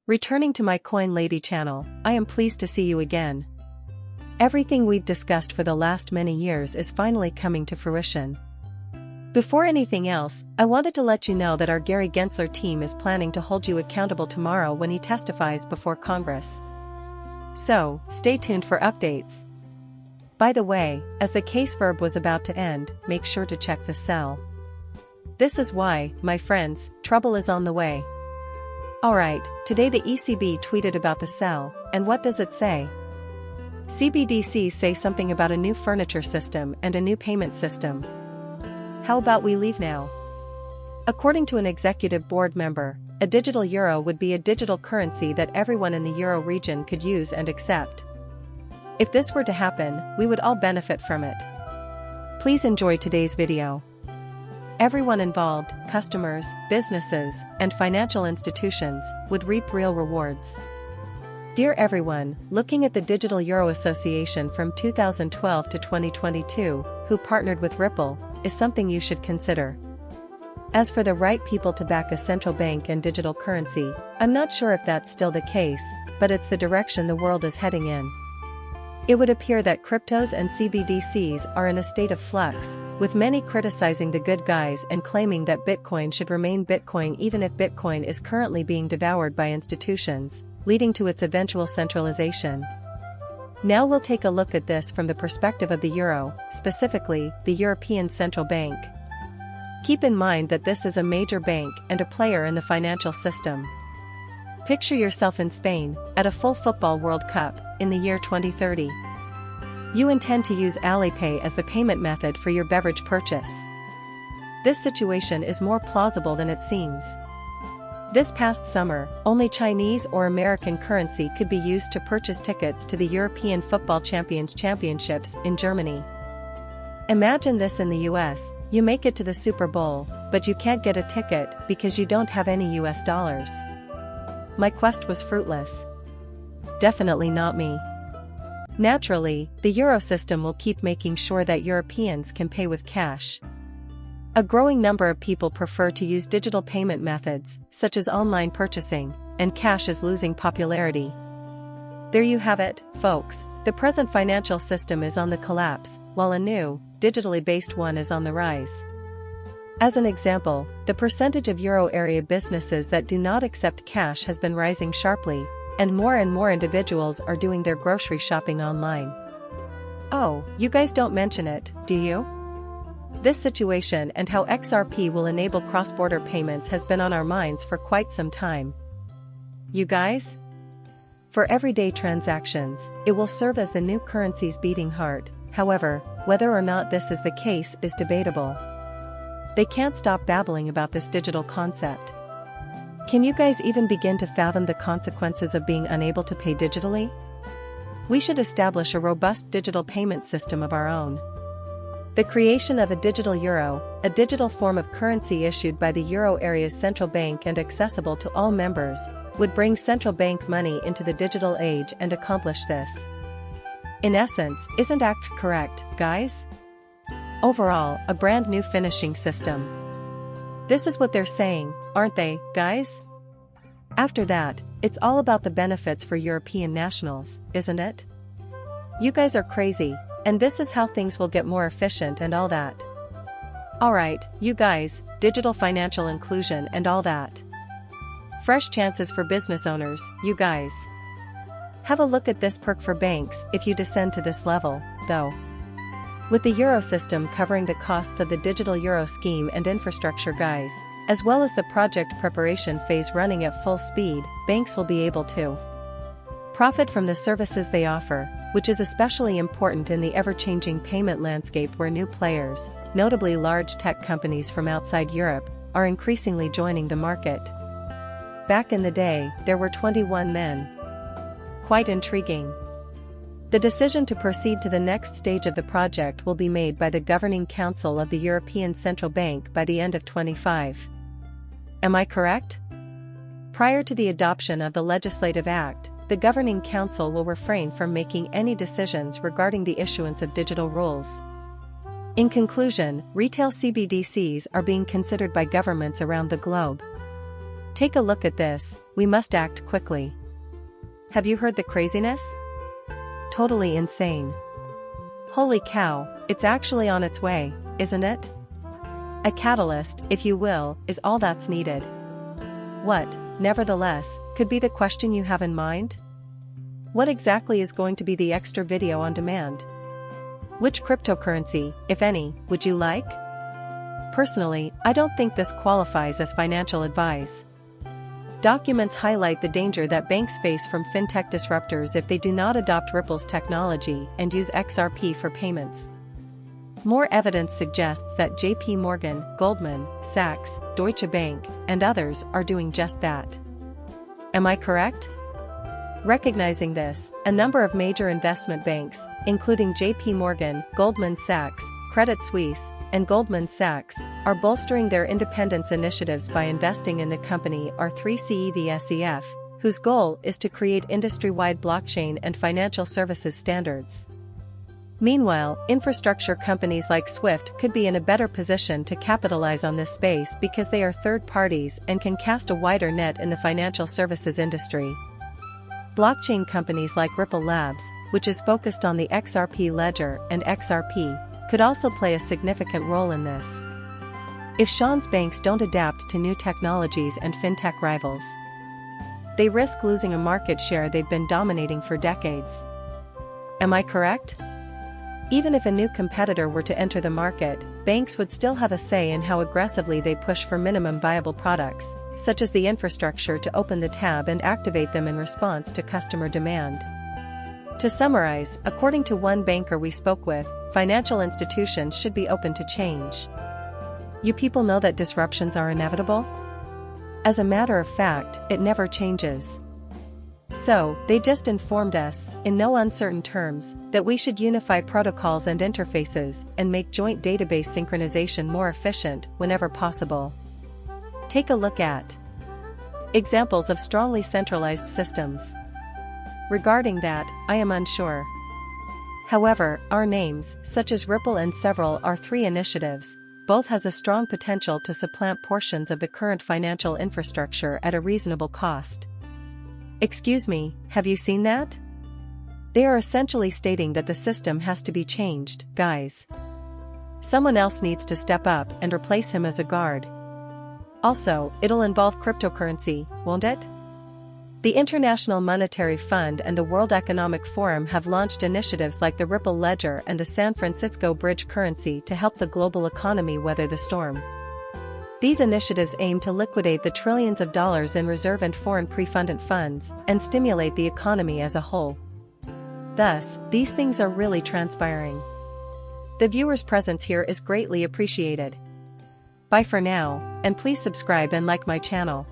Returning to my Coin Lady channel, I am pleased to see you again. Everything we've discussed for the last many years is finally coming to fruition. Before anything else, I wanted to let you know that our Gary Gensler team is planning to hold you accountable tomorrow when he testifies before Congress. So, stay tuned for updates. By the way, as the case verb was about to end, make sure to check the cell. This is why, my friends, trouble is on the way. Alright, today the ECB tweeted about the cell, and what does it say? CBDCs say something about a new furniture system and a new payment system. How about we leave now? According to an executive board member, a digital euro would be a digital currency that everyone in the euro region could use and accept. If this were to happen, we would all benefit from it. Please enjoy today's video. Everyone involved, customers, businesses, and financial institutions, would reap real rewards. Dear everyone, looking at the Digital Euro Association from 2012 to 2022, who partnered with Ripple, is something you should consider. As for the right people to back a central bank and digital currency, I'm not sure if that's still the case, but it's the direction the world is heading in. It would appear that cryptos and CBDCs are in a state of flux, with many criticizing the good guys and claiming that Bitcoin should remain Bitcoin even if Bitcoin is currently being devoured by institutions, leading to its eventual centralization. Now we'll take a look at this from the perspective of the euro, specifically, the European Central Bank. Keep in mind that this is a major bank and a player in the financial system. Picture yourself in Spain, at a full football World Cup, in the year 2030. You intend to use Alipay as the payment method for your beverage purchase. This situation is more plausible than it seems. This past summer, only Chinese or American currency could be used to purchase tickets to the European Football Championships in Germany. Imagine this in the US, you make it to the Super Bowl, but you can't get a ticket because you don't have any US dollars. My quest was fruitless. Definitely not me. Naturally, the euro system will keep making sure that Europeans can pay with cash. A growing number of people prefer to use digital payment methods, such as online purchasing, and cash is losing popularity. There you have it, folks, the present financial system is on the collapse, while a new, digitally based one is on the rise. As an example, the percentage of euro area businesses that do not accept cash has been rising sharply, and more individuals are doing their grocery shopping online. Oh, you guys don't mention it, do you? This situation and how XRP will enable cross-border payments has been on our minds for quite some time. You guys? For everyday transactions, it will serve as the new currency's beating heart. However, whether or not this is the case is debatable. They can't stop babbling about this digital concept. Can you guys even begin to fathom the consequences of being unable to pay digitally? We should establish a robust digital payment system of our own. The creation of a digital euro, a digital form of currency issued by the euro area's central bank and accessible to all members, would bring central bank money into the digital age and accomplish this. In essence, isn't that correct, guys? Overall, a brand new finishing system. This is what they're saying, aren't they, guys? After that, it's all about the benefits for European nationals, isn't it? You guys are crazy, and this is how things will get more efficient and all that. Alright, you guys, digital financial inclusion and all that. Fresh chances for business owners, you guys. Have a look at this perk for banks if you descend to this level, though. With the euro system covering the costs of the digital euro scheme and infrastructure guys, as well as the project preparation phase running at full speed, banks will be able to profit from the services they offer, which is especially important in the ever-changing payment landscape where new players, notably large tech companies from outside Europe, are increasingly joining the market. Back in the day, there were 21 men. Quite intriguing. The decision to proceed to the next stage of the project will be made by the Governing Council of the European Central Bank by the end of 2025. Am I correct? Prior to the adoption of the legislative act, the Governing Council will refrain from making any decisions regarding the issuance of digital rules. In conclusion, retail CBDCs are being considered by governments around the globe. Take a look at this, we must act quickly. Have you heard the craziness? Totally insane. Holy cow, it's actually on its way, isn't it? A catalyst, if you will, is all that's needed. What, nevertheless, could be the question you have in mind? What exactly is going to be the extra video on demand? Which cryptocurrency, if any, would you like? Personally, I don't think this qualifies as financial advice. Documents highlight the danger that banks face from fintech disruptors if they do not adopt Ripple's technology and use XRP for payments. More evidence suggests that JP Morgan, Goldman Sachs, Deutsche Bank, and others are doing just that. Am I correct? Recognizing this, a number of major investment banks, including JP Morgan, Goldman Sachs, Credit Suisse, and Goldman Sachs, are bolstering their independence initiatives by investing in the company R3CEVSEF, whose goal is to create industry-wide blockchain and financial services standards. Meanwhile, infrastructure companies like Swift could be in a better position to capitalize on this space because they are third parties and can cast a wider net in the financial services industry. Blockchain companies like Ripple Labs, which is focused on the XRP ledger and XRP, could also play a significant role in this. If Sean's banks don't adapt to new technologies and fintech rivals, they risk losing a market share they've been dominating for decades. Am I correct? Even if a new competitor were to enter the market, banks would still have a say in how aggressively they push for minimum viable products, such as the infrastructure to open the tab and activate them in response to customer demand. To summarize, according to one banker we spoke with, financial institutions should be open to change. You people know that disruptions are inevitable? As a matter of fact, it never changes. So, they just informed us, in no uncertain terms, that we should unify protocols and interfaces and make joint database synchronization more efficient whenever possible. Take a look at examples of strongly centralized systems. Regarding that, I am unsure. However, our names, such as Ripple and several R3 initiatives, both has a strong potential to supplant portions of the current financial infrastructure at a reasonable cost. Excuse me, have you seen that? They are essentially stating that the system has to be changed, guys. Someone else needs to step up and replace him as a guard. Also, it'll involve cryptocurrency, won't it? The International Monetary Fund and the World Economic Forum have launched initiatives like the Ripple Ledger and the San Francisco Bridge currency to help the global economy weather the storm. These initiatives aim to liquidate the trillions of dollars in reserve and foreign pre-funded funds and stimulate the economy as a whole. Thus, these things are really transpiring. The viewer's presence here is greatly appreciated. Bye for now, and please subscribe and like my channel.